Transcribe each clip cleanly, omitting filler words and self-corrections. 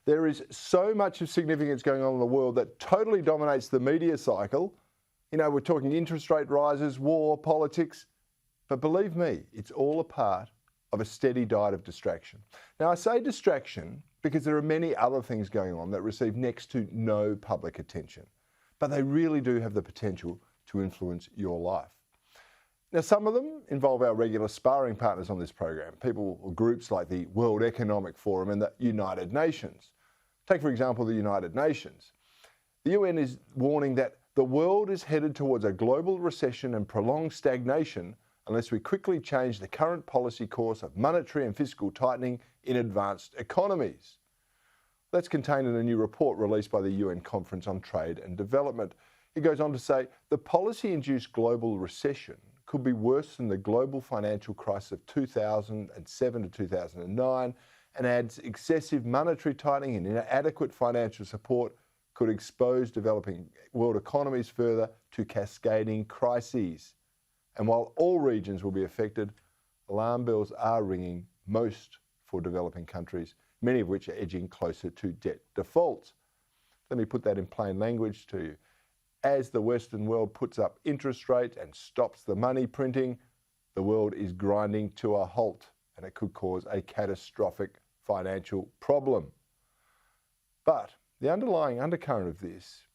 There is so much of significance going on in the world that totally dominates the media cycle. You know, we're talking interest rate rises, war, politics. But believe me, it's all a part of a steady diet of distraction. Now, I say distraction because there are many other things going on that receive next to no public attention. But they really do have the potential to influence your life. Now, some of them involve our regular sparring partners on this program, people or groups like the World Economic Forum and the United Nations. Take, for example, the United Nations. The UN is warning that the world is headed towards a global recession and prolonged stagnation unless we quickly change the current policy course of monetary and fiscal tightening in advanced economies. That's contained in a new report released by the UN Conference on Trade and Development. It goes on to say the policy-induced global recession could be worse than the global financial crisis of 2007 to 2009 and adds excessive monetary tightening and inadequate financial support could expose developing world economies further to cascading crises. And while all regions will be affected, alarm bells are ringing, most for developing countries, many of which are edging closer to debt default. Let me put that in plain language to you. As the Western world puts up interest rates and stops the money printing, the world is grinding to a halt, and it could cause a catastrophic financial problem. But the underlying undercurrent of this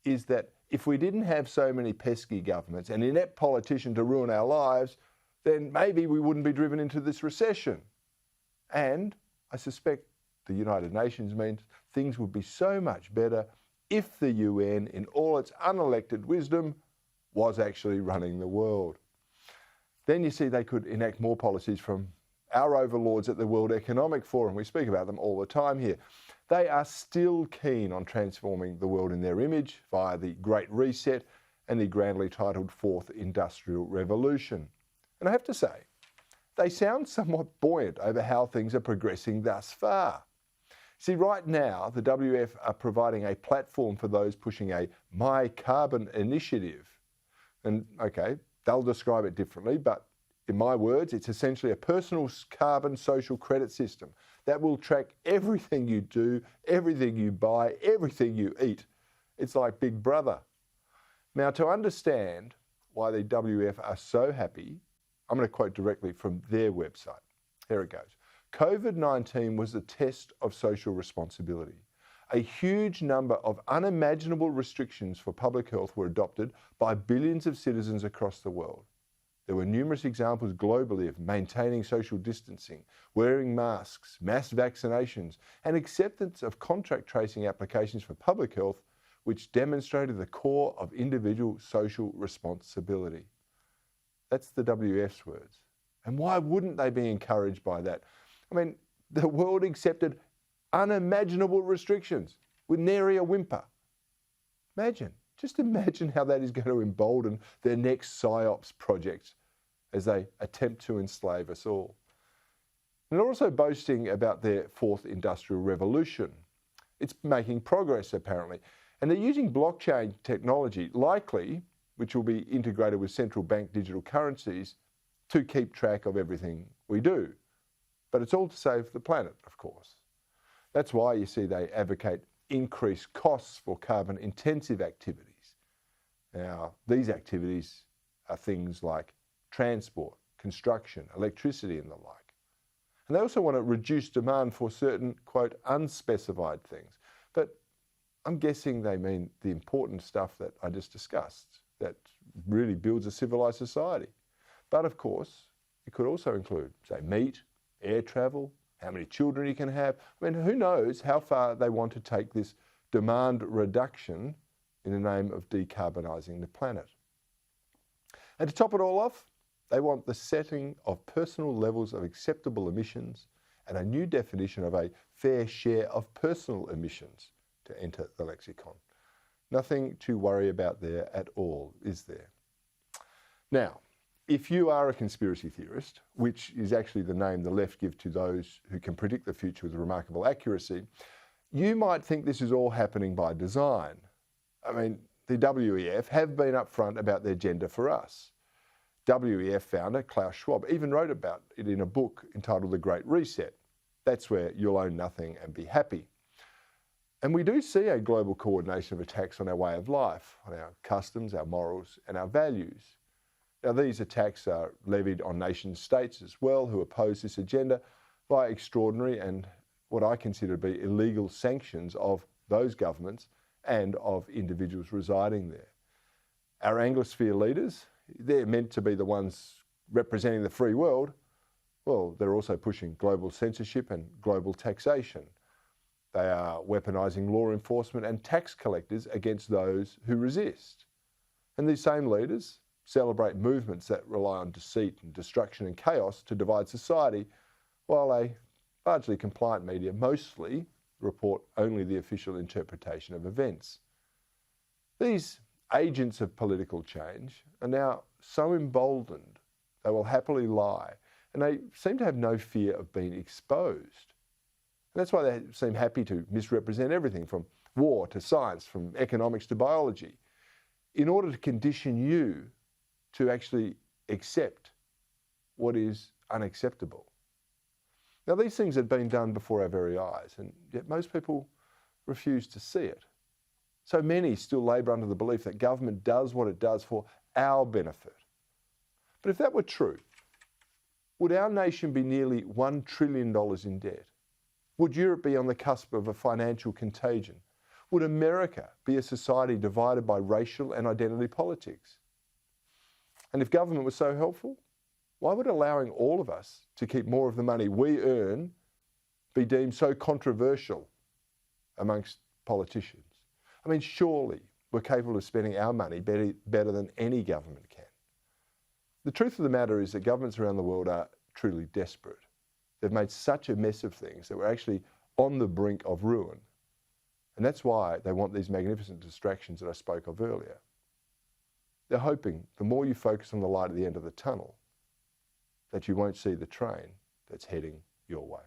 is that if we didn't have so many pesky governments and inept politicians to ruin our lives, then maybe we wouldn't be driven into this recession. And I suspect the United Nations means things would be so much better if the UN, in all its unelected wisdom, was actually running the world. Then you see they could enact more policies from our overlords at the World Economic Forum. We speak about them all the time here. They are still keen on transforming the world in their image via the Great Reset and the grandly titled Fourth Industrial Revolution. And I have to say, they sound somewhat buoyant over how things are progressing thus far. See, right now, the WEF are providing a platform for those pushing a My Carbon initiative. And okay, they'll describe it differently, but in my words, it's essentially a personal carbon social credit system that will track everything you do, everything you buy, everything you eat. It's like Big Brother. Now, to understand why the WEF are so happy, I'm going to quote directly from their website. Here it goes. COVID-19 was a test of social responsibility. A huge number of unimaginable restrictions for public health were adopted by billions of citizens across the world. There were numerous examples globally of maintaining social distancing, wearing masks, mass vaccinations, and acceptance of contact tracing applications for public health, which demonstrated the core of individual social responsibility. That's the WEF's words. And why wouldn't they be encouraged by that? I mean, the world accepted unimaginable restrictions with nary a whimper. Just imagine how that is going to embolden their next PSYOPs projects as they attempt to enslave us all. And they're also boasting about their fourth industrial revolution. It's making progress, apparently. And they're using blockchain technology, likely, which will be integrated with central bank digital currencies, to keep track of everything we do. But it's all to save the planet, of course. That's why you see they advocate increased costs for carbon-intensive activities. Now, these activities are things like transport, construction, electricity and the like. And they also want to reduce demand for certain, quote, unspecified things. But I'm guessing they mean the important stuff that I just discussed, that really builds a civilized society. But of course, it could also include, say, meat, air travel, how many children you can have. I mean, who knows how far they want to take this demand reduction in the name of decarbonising the planet. And to top it all off, they want the setting of personal levels of acceptable emissions and a new definition of a fair share of personal emissions to enter the lexicon. Nothing to worry about there at all, is there? Now, if you are a conspiracy theorist, which is actually the name the left give to those who can predict the future with remarkable accuracy, you might think this is all happening by design. I mean, the WEF have been upfront about their agenda for us. WEF founder Klaus Schwab even wrote about it in a book entitled The Great Reset. That's where you'll own nothing and be happy. And we do see a global coordination of attacks on our way of life, on our customs, our morals, and our values. Now, these attacks are levied on nation states as well, who oppose this agenda by extraordinary and what I consider to be illegal sanctions of those governments and of individuals residing there. Our Anglosphere leaders, they're meant to be the ones representing the free world. Well, they're also pushing global censorship and global taxation. They are weaponising law enforcement and tax collectors against those who resist. And these same leaders celebrate movements that rely on deceit and destruction and chaos to divide society, while a largely compliant media mostly report only the official interpretation of events. These agents of political change are now so emboldened they will happily lie, and they seem to have no fear of being exposed. And that's why they seem happy to misrepresent everything from war to science, from economics to biology, in order to condition you to actually accept what is unacceptable. Now, these things had been done before our very eyes, and yet most people refuse to see it. So many still labour under the belief that government does what it does for our benefit. But if that were true, would our nation be nearly $1 trillion in debt? Would Europe be on the cusp of a financial contagion? Would America be a society divided by racial and identity politics? And if government was so helpful, why would allowing all of us to keep more of the money we earn be deemed so controversial amongst politicians? I mean, surely we're capable of spending our money better than any government can. The truth of the matter is that governments around the world are truly desperate. They've made such a mess of things that we're actually on the brink of ruin. And that's why they want these magnificent distractions that I spoke of earlier. They're hoping the more you focus on the light at the end of the tunnel, that you won't see the train that's heading your way.